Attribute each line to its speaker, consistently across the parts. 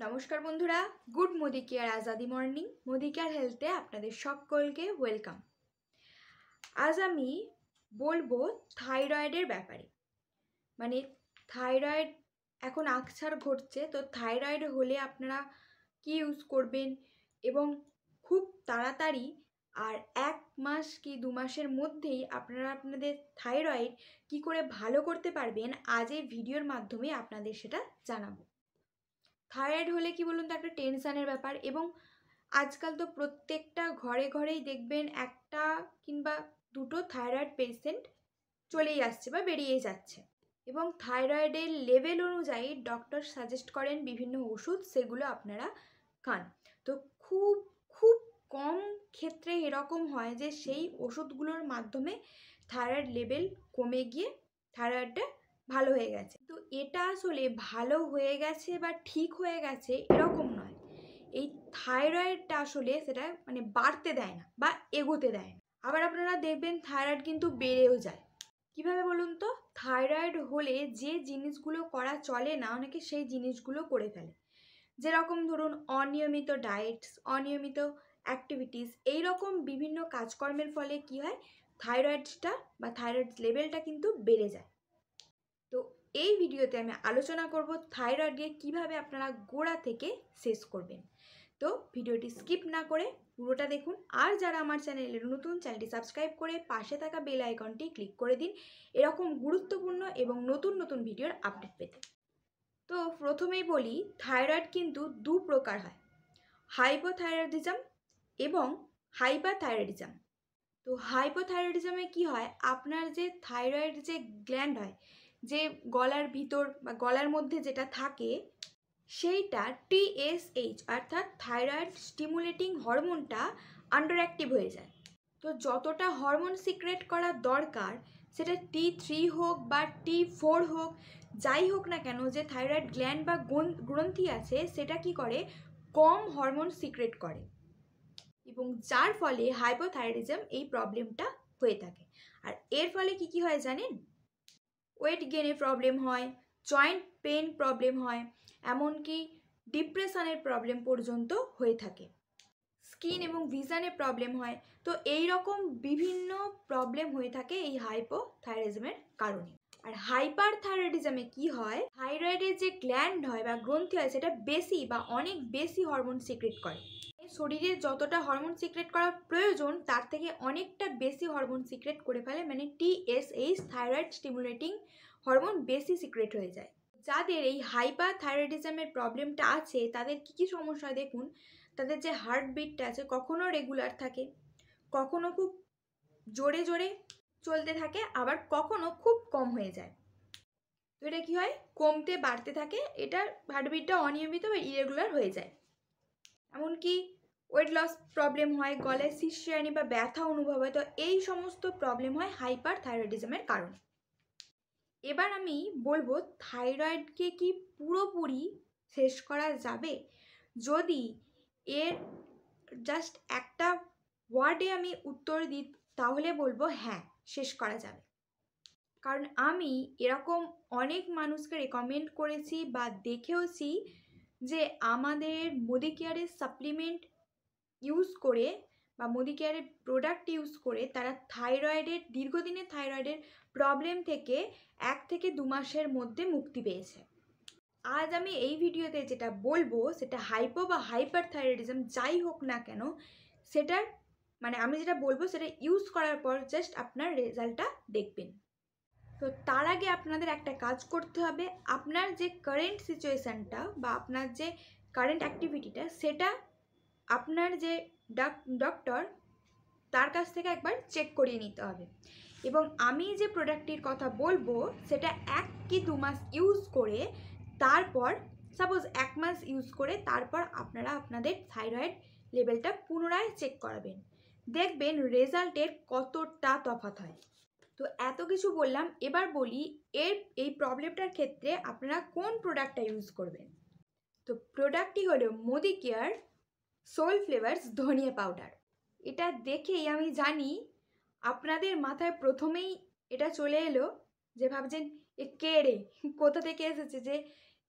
Speaker 1: নমস্কার বন্ধুরা, good Modi care Azadi morning. Modi care হেলথে আপনাদের সকলকে ওয়েলকাম। আজ আমি বলবো থাইরয়েডের ব্যাপারে। মানে থাইরয়েড এখন আকছার ঘটছে, তো থাইরয়েড হলে আপনারা কি ইউজ করবেন এবং খুব তাড়াতাড়ি আর 1 মাস কি 2 মাসের মধ্যেই আপনারা আপনাদের থাইরয়েড কি করে ভালো করতে পারবেন, আজ এই ভিডিওর মাধ্যমে আপনাদের সেটা জানাবো। থাইরয়েড হলে কি বলুন তো, একটা টেনশানের ব্যাপার, এবং আজকাল তো প্রত্যেকটা ঘরে ঘরেই দেখবেন একটা কিংবা দুটো থাইরয়েড পেশেন্ট চলেই আসছে বা বেরিয়েই যাচ্ছে। এবং থাইরয়েডের লেভেল অনুযায়ী ডক্টর সাজেস্ট করেন বিভিন্ন ওষুধ, সেগুলো আপনারা খান। তো খুব খুব কম ক্ষেত্রে এরকম হয় যে সেই ওষুধগুলোর মাধ্যমে থাইরয়েড লেভেল কমে গিয়ে থাইরয়েডটা ভালো হয়ে গেছে। তো এটা আসলে ভালো হয়ে গেছে বা ঠিক হয়ে গেছে এরকম নয়। এই থাইরয়েডটা আসলে সেটা বাড়তে দেয় না বা এগোতে দেয় না। আবার আপনারা দেখবেন থাইরয়েড কিন্তু বেড়েও যায়। কিভাবে বলুন তো? থাইরয়েড হলে যে জিনিসগুলো করা চলে না, অনেকে সেই জিনিসগুলো করে ফেলে। যেরকম ধরুন অনিয়মিত ডায়েটস, অনিয়মিত অ্যাক্টিভিটিস, এইরকম বিভিন্ন কাজকর্মের ফলে কি হয়, থাইরয়েডটা বা থাইরয়েড লেভেলটা কিন্তু বেড়ে যায়। তো এই ভিডিওতে আমি আলোচনা করব থাইরয়েডকে কিভাবে আপনারা গোড়া থেকে শেষ করবেন। তো ভিডিওটি স্কিপ না করে পুরোটা দেখুন। আর যারা আমার চ্যানেলের নতুন, চ্যানেলটি সাবস্ক্রাইব করে পাশে থাকা বেল আইকনটি ক্লিক করে দিন এরকম গুরুত্বপূর্ণ এবং নতুন নতুন ভিডিওর আপডেট পেতে। তো প্রথমেই বলি, থাইরয়েড কিন্তু দু প্রকার হয়, হাইপোথাইরয়েডিজম এবং হাইপারথাইরয়েডিজম। তো হাইপোথাইরয়েডিজমে কি হয়, আপনার যে থাইরয়েড যে গ্ল্যান্ড হয়, যে গলার ভিতর বা গলার মধ্যে যেটা থাকে, সেইটা TSH অর্থাৎ থাইরয়েড স্টিমুলেটিং হরমোনটা আন্ডার অ্যাক্টিভ হয়ে যায়। তো যতটা হরমোন সিক্রেট করা দরকার, সেটা T3 হোক বা T4 হোক, যাই হোক না কেন, যে থাইরয়েড গ্ল্যান্ড বা গ্রন্থি আছে সেটা কি করে, কম হরমোন সিক্রেট করে, এবং যার ফলে হাইপোথাইরয়েডিজম এই প্রবলেমটা হয়ে থাকে। আর এর ফলে কি হয় জানেন? ওয়েট গেনের প্রবলেম হয়, জয়েন্ট পেন প্রবলেম হয়, এমনকি ডিপ্রেশনের প্রবলেম পর্যন্ত হয়ে থাকে, স্কিন এবং ভিশনের প্রবলেম হয়। তো এই রকম বিভিন্ন প্রবলেম হয়ে থাকে এই হাইপোথাইরয়েডিজমের কারণে। আর হাইপারথাইরয়েডিজমে কি হয়, থাইরয়েডের যে গ্ল্যান্ড হয় বা গ্রন্থি হয়, সেটা বেশি বা অনেক বেশি হরমোন সিক্রেট করে। শরীরে যতটা হরমোন সিক্রেট করা প্রয়োজন তার থেকে অনেকটা বেশি হরমোন সিক্রেট করে ফেলে, মানে TSH থাইরয়েড স্টিমুলেটিং হরমোন বেশি সিক্রেট হয়ে যায়। যাদের এই হাইপারথাইরয়েডিজমের প্রবলেমটা আছে তাদের কি সমস্যা হয় দেখুন। তাদের যে হার্টবিটটা আছে কখনো রেগুলার থাকে, কখনো খুব জোরে জোরে চলতে থাকে, আবার কখনো খুব কম হয়ে যায়। তো এটা কি হয়, কমতে বাড়তে থাকে, এটার হার্টবিটটা অনিয়মিত বা ইরেগুলার হয়ে যায়। এমনকি ওয়েট লস প্রবলেম হয়, গলায় শিরশিরানি বা ব্যথা অনুভব হয়। তো এই সমস্ত প্রবলেম হয় হাইপারথাইরয়েডিজমের কারণে। এবার আমি বলবো থাইরয়েডকে কি পুরোপুরি শেষ করা যাবে? যদি এর জাস্ট একটা ওয়ার্ডে আমি উত্তর দিই তাহলে বলবো হ্যাঁ, শেষ করা যাবে। কারণ আমি এরকম অনেক মানুষকে রেকমেন্ড করেছি বা দেখেওছি যে আমাদের মোদি কেয়ারের সাপ্লিমেন্ট ইউজ করে বা মোদি কেয়ারের প্রোডাক্ট ইউজ করে তারা থাইরয়েডের দীর্ঘদিনের থাইরয়েডের প্রবলেম থেকে 1 থেকে 2 মাসের মধ্যে মুক্তি পেয়েছে। আজ আমি এই ভিডিওতে যেটা বলবো সেটা হাইপো বা হাইপারথাইরয়েডিজম যাই হোক না কেন, সেটার আমি যেটা বলবো সেটা ইউজ করার পর জাস্ট আপনার রেজাল্টটা দেখবেন। তো তার আগে আপনাদের একটা কাজ করতে হবে, আপনার যে কারেন্ট সিচুয়েশানটা বা আপনার যে কারেন্ট অ্যাক্টিভিটিটা, সেটা আপনার যে ডক্টর তার কাছ থেকে একবার চেক করিয়ে নিতে হবে। এবং আমি যে প্রোডাক্টটির কথা বলবো সেটা 1 কি 2 মাস ইউজ করে, তারপর সাপোজ 1 মাস ইউজ করে তারপর আপনারা আপনাদের থাইরয়েড লেভেলটা পুনরায় চেক করাবেন, দেখবেন রেজাল্টের কতটা তফাৎ হয়। তো এত কিছু বললাম, এবার বলি এই প্রবলেমটার ক্ষেত্রে আপনারা কোন প্রোডাক্টটা ইউজ করবেন। তো প্রোডাক্টটি হলো মোদি কেয়ার সোল ফ্লেভারস ধনিয়া পাউডার। এটা দেখেই আমি জানি আপনাদের মাথায় প্রথমেই এটা চলে এলো যে ভাবছেন এ কে রে, কোথা থেকে এসেছে, যে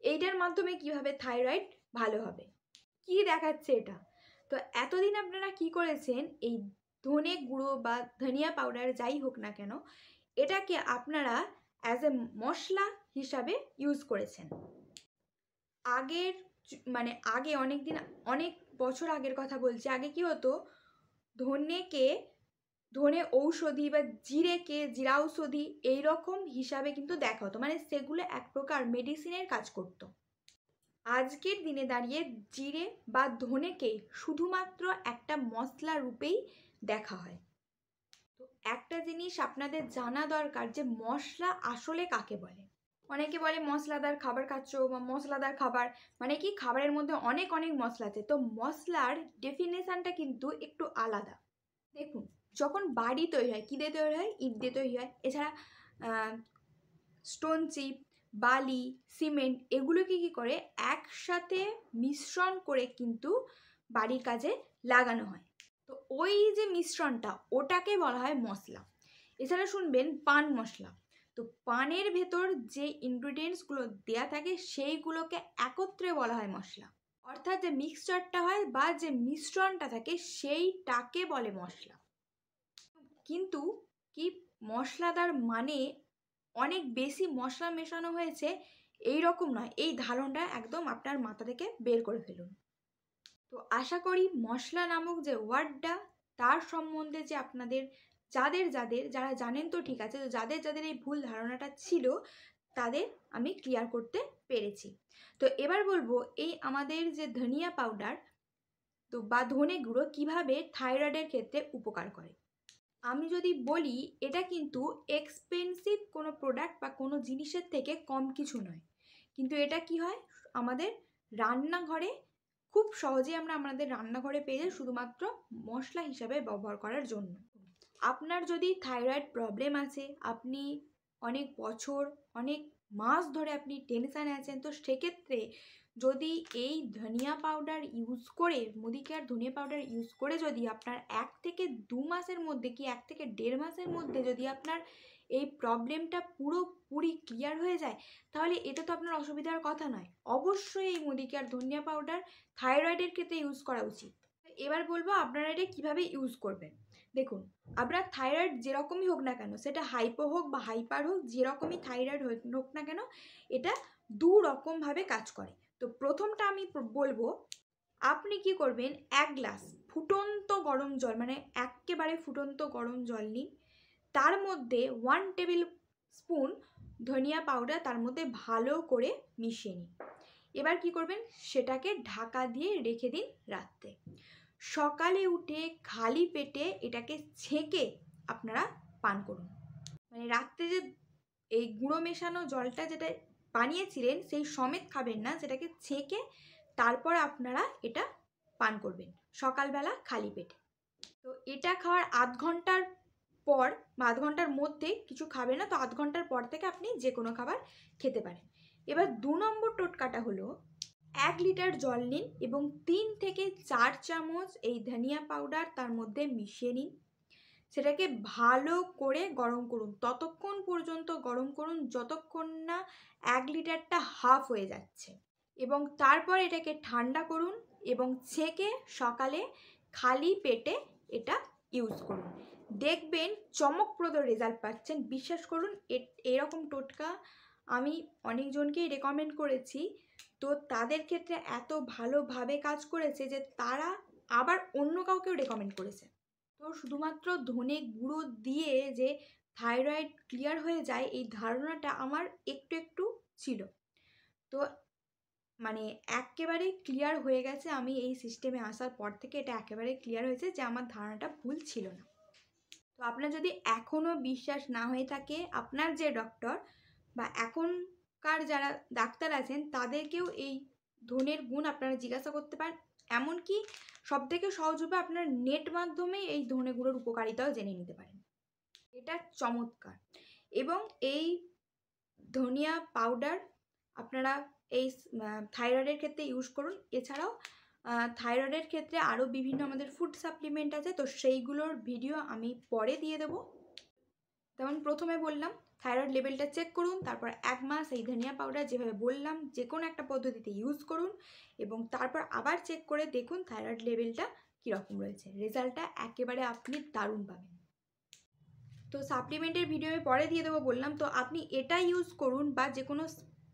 Speaker 1: এইটার মাধ্যমে কিভাবে থাইরয়েড ভালো হবে। কি দেখাচ্ছে এটা? তো এতদিন আপনারা কি করেছেন, এই ধনে গুঁড়ো বা ধনিয়া পাউডার যাই হোক না কেন, এটাকে আপনারা অ্যাজ এ মশলা হিসাবে ইউজ করেছেন। আগের মানে আগে অনেক বছর আগের কথা বলছি, আগে কি হতো, ধনে ঔষধি বা জিরেকে জিরা ঔষধি এইরকম হিসাবে কিন্তু দেখা হতো, মানে সেগুলো এক প্রকার মেডিসিনের কাজ করতো। আজকের দিনে দাঁড়িয়ে জিরে বা ধনেকে শুধুমাত্র একটা মশলা রূপেই দেখা হয়। তো একটা জিনিস আপনাদের জানা দরকার যে মশলা আসলে কাকে বলে। অনেকে বলে মশলাদার খাবার খাচ্ছ বা মশলাদার খাবার মানে কি, খাবারের মধ্যে অনেক অনেক মশলা আছে। তো মশলার ডেফিনেশনটা কিন্তু একটু আলাদা। দেখুন, যখন বাড়ি তৈরি হয়, কী দিয়ে তৈরি হয়? ইট দিয়ে তৈরি হয়। এছাড়া স্টোন চিপ, বালি, সিমেন্ট এগুলোকে কী করে একসাথে মিশ্রণ করে কিন্তু বাড়ির কাজে লাগানো হয়। তো ওই যে মিশ্রণটা, ওটাকে বলা হয় মশলা। এছাড়া শুনবেন পান মশলা। তো পানের ভেতর যে ইনগ্রিডিয়েন্টসগুলো দেয়া থাকে সেইগুলোকে একত্রে বলা হয় মশলা। অর্থাৎ যে মিক্সচারটা হয় বা যে মিশ্রণটা থাকে সেইটাকে বলে মশলা। কিন্তু কি মশলাদার মানে অনেক বেশি মশলা মেশানো হয়েছে এই রকম নয়। এই ধারণাটা একদম আপনার মাথা থেকে বের করে ফেলুন। তো আশা করি মশলা নামক যে ওয়ার্ডটা, তার সম্বন্ধে যে আপনাদের যারা জানেন তো ঠিক আছে, তো যাদের এই ভুল ধারণাটা ছিল তাদের আমি ক্লিয়ার করতে পেরেছি। তো এবার বলবো এই আমাদের যে ধনিয়া পাউডার তো বা ধনে গুঁড়ো কীভাবে থাইরয়েডের ক্ষেত্রে উপকার করে। আমি যদি বলি, এটা কিন্তু এক্সপেন্সিভ কোনো প্রোডাক্ট বা কোনো জিনিসের থেকে কম কিছু নয়। কিন্তু এটা কি হয়, আমাদের রান্নাঘরে খুব সহজেই আমরা আমাদের রান্নাঘরে পেয়ে যাই, শুধুমাত্র মশলা হিসাবে ব্যবহার করার জন্য। আপনার যদি থাইরয়েড প্রবলেম আছে, আপনি অনেক বছর অনেক মাস ধরে আপনি টেনশানে আছেন, তো সেক্ষেত্রে যদি এই ধনিয়া পাউডার ইউজ করে, মুদিকেয়ার ধনিয়া পাউডার ইউজ করে যদি আপনার 1 থেকে 2 মাসের মধ্যে কি 1 থেকে 1.5 মাসের মধ্যে যদি আপনার এই প্রবলেমটা পুরোপুরি ক্লিয়ার হয়ে যায়, তাহলে এটা তো আপনার অসুবিধার কথা নয়। অবশ্যই এই মুদিকেয়ার ধনিয়া পাউডার থাইরয়েডের ক্ষেত্রে ইউজ করা উচিত। এবার বলবো আপনারা এটা কীভাবে ইউজ করবেন। দেখুন, আপনার থাইরয়েড যেরকমই হোক না কেন, সেটা হাইপো হোক বা হাইপার হোক, যেরকমই থাইরয়েড হোক না কেন, এটা 2 রকমভাবে কাজ করে। তো প্রথমটা আমি বলবো, আপনি কি করবেন, 1 গ্লাস ফুটন্ত গরম জল, মানে একেবারে ফুটন্ত গরম জল নিন, তার মধ্যে 1 টেবিল স্পুন ধনিয়া পাউডার তার মধ্যে ভালো করে মিশিয়ে নিন। এবার কি করবেন, সেটাকে ঢাকা দিয়ে রেখে দিন রাত্রে। সকালে উঠে খালি পেটে এটাকে ছেঁকে আপনারা পান করুন। মানে রাত্রে যে এই গুঁড়ো মেশানো জলটা যেটা বানিয়েছিলেন সেই সমেত খাবেন না, সেটাকে ছেঁকে তারপর আপনারা এটা পান করবেন সকালবেলা খালি পেটে। তো এটা খাওয়ার আধ ঘন্টার পর বা আধ ঘন্টার মধ্যে কিছু খাবেন না, তো আধ ঘন্টার পর থেকে আপনি যে কোনো খাবার খেতে পারেন। এবার 2 নম্বর টোটকাটা হলো, 1 লিটার জল নিন এবং 3 থেকে 4 চামচ এই ধনিয়া পাউডার তার মধ্যে মিশিয়ে নিন। সেটাকে ভালো করে গরম করুন, ততক্ষণ পর্যন্ত গরম করুন যতক্ষণ না 1 লিটারটা হাফ হয়ে যাচ্ছে, এবং তারপর এটাকে ঠান্ডা করুন এবং ছেঁকে সকালে খালি পেটে এটা ইউজ করুন। দেখবেন চমকপ্রদ রেজাল্ট পাচ্ছেন। বিশ্বাস করুন, এরকম টোটকা আমি অনেকজনকেই রেকমেন্ড করেছি, তো তাদের ক্ষেত্রে এত ভালোভাবে কাজ করেছে যে তারা আবার অন্য কাউকেও রেকমেন্ড করেছে। তো শুধুমাত্র ধনে গুঁড়ো দিয়ে যে থাইরয়েড ক্লিয়ার হয়ে যায় এই ধারণাটা আমার একটু একটু ছিল, তো মানে একেবারে ক্লিয়ার হয়ে গেছে। আমি এই সিস্টেমে আসার পর থেকে এটা একেবারে ক্লিয়ার হয়েছে যে আমার ধারণাটা ভুল ছিল না। তো আপনার যদি এখনও বিশ্বাস না হয়ে থাকে, আপনার যে ডক্টর বা এখনকার যারা ডাক্তার আছেন তাদেরকেও এই ধনের গুণ আপনারা জিজ্ঞাসা করতে পারেন। এমনকি সবথেকে সহজ উপায়, আপনার নেট মাধ্যমে এই ধনে গুঁড়োর উপকারিতাও জেনে নিতে পারেন। এটা চমৎকার। এবং এই ধনিয়া পাউডার আপনারা এই থাইরয়েডের ক্ষেত্রে ইউজ করুন। এছাড়াও থাইরয়েডের ক্ষেত্রে আরও বিভিন্ন আমাদের ফুড সাপ্লিমেন্ট আছে, তো সেইগুলোর ভিডিও আমি পরে দিয়ে দেবো। যেমন প্রথমে বললাম থাইরয়েড লেভেলটা চেক করুন, তারপর 1 মাস এই ধনিয়া পাউডার যেভাবে বললাম যে কোনো একটা পদ্ধতিতে ইউজ করুন এবং তারপর আবার চেক করে দেখুন থাইরয়েড লেভেলটা কীরকম রয়েছে। রেজাল্টটা একেবারে আপনি দারুণ পাবেন। তো সাপ্লিমেন্টের ভিডিও আমি পরে দিয়ে দেবো বললাম, তো আপনি এটা ইউজ করুন বা যে কোনো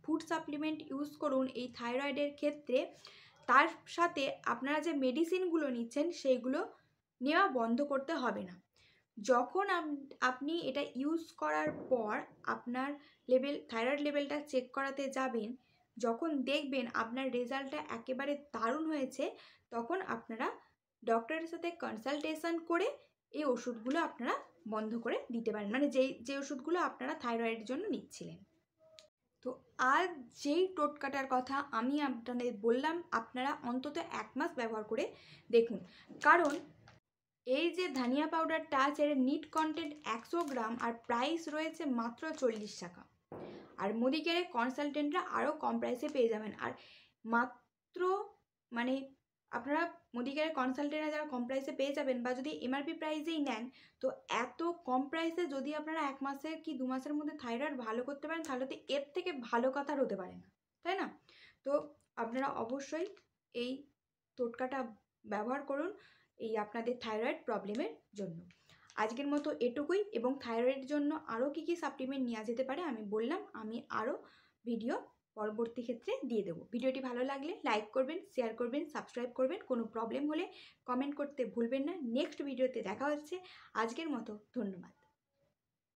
Speaker 1: ফুড সাপ্লিমেন্ট ইউজ করুন এই থাইরয়েডের ক্ষেত্রে, তার সাথে আপনারা যে মেডিসিনগুলো নিচ্ছেন সেইগুলো নেওয়া বন্ধ করতে হবে না। যখন আপনি এটা ইউজ করার পর আপনার থাইরয়েড লেভেলটা চেক করাতে যাবেন, যখন দেখবেন আপনার রেজাল্টটা একেবারে দারুণ হয়েছে, তখন আপনারা ডক্টরের সাথে কনসালটেশন করে এই ওষুধগুলো আপনারা বন্ধ করে দিতে পারেন, মানে যে ওষুধগুলো আপনারা থাইরয়েডের জন্য নিচ্ছিলেন। তো আজ যেই টোটকাটার কথা আমি আপনাদের বললাম, আপনারা অন্তত 1 মাস ব্যবহার করে দেখুন। কারণ এই যে ধনিয়া পাউডারটা আছে এর নিট কন্টেন্ট 100 গ্রাম আর প্রাইস রয়েছে মাত্র 40 টাকা। আর মুদিকেয়ারে কনসালটেন্টরা আরও কম প্রাইসে পেয়ে যাবেন। আর মাত্র মানে আপনারা মুদিকেয়ারে কনসালটেন্টরা যারা কম প্রাইসে পেয়ে যাবেন, বা যদি এমআরপি প্রাইসেই নেন, তো এত কম প্রাইসে যদি আপনারা 1 মাসের কি 2 মাসের মধ্যে থাইরয়েড ভালো করতে পারেন, তাহলে তো এর থেকে ভালো কথা আর হতে পারে না, তাই না? তো আপনারা অবশ্যই এই টোটকাটা ব্যবহার করুন এই আপনাদের থাইরয়েড প্রবলেমের জন্য। আজকের মতো এটুকুই, এবং থাইরয়েডের জন্য আরও কী কী সাপ্লিমেন্ট নেওয়া যেতে পারে আমি বললাম, আমি আরও ভিডিও পরবর্তী ক্ষেত্রে দিয়ে দেবো। ভিডিওটি ভালো লাগলে লাইক করবেন, শেয়ার করবেন, সাবস্ক্রাইব করবেন। কোনো প্রবলেম হলে কমেন্ট করতে ভুলবেন না। নেক্সট ভিডিওতে দেখা হচ্ছে। আজকের মতো ধন্যবাদ।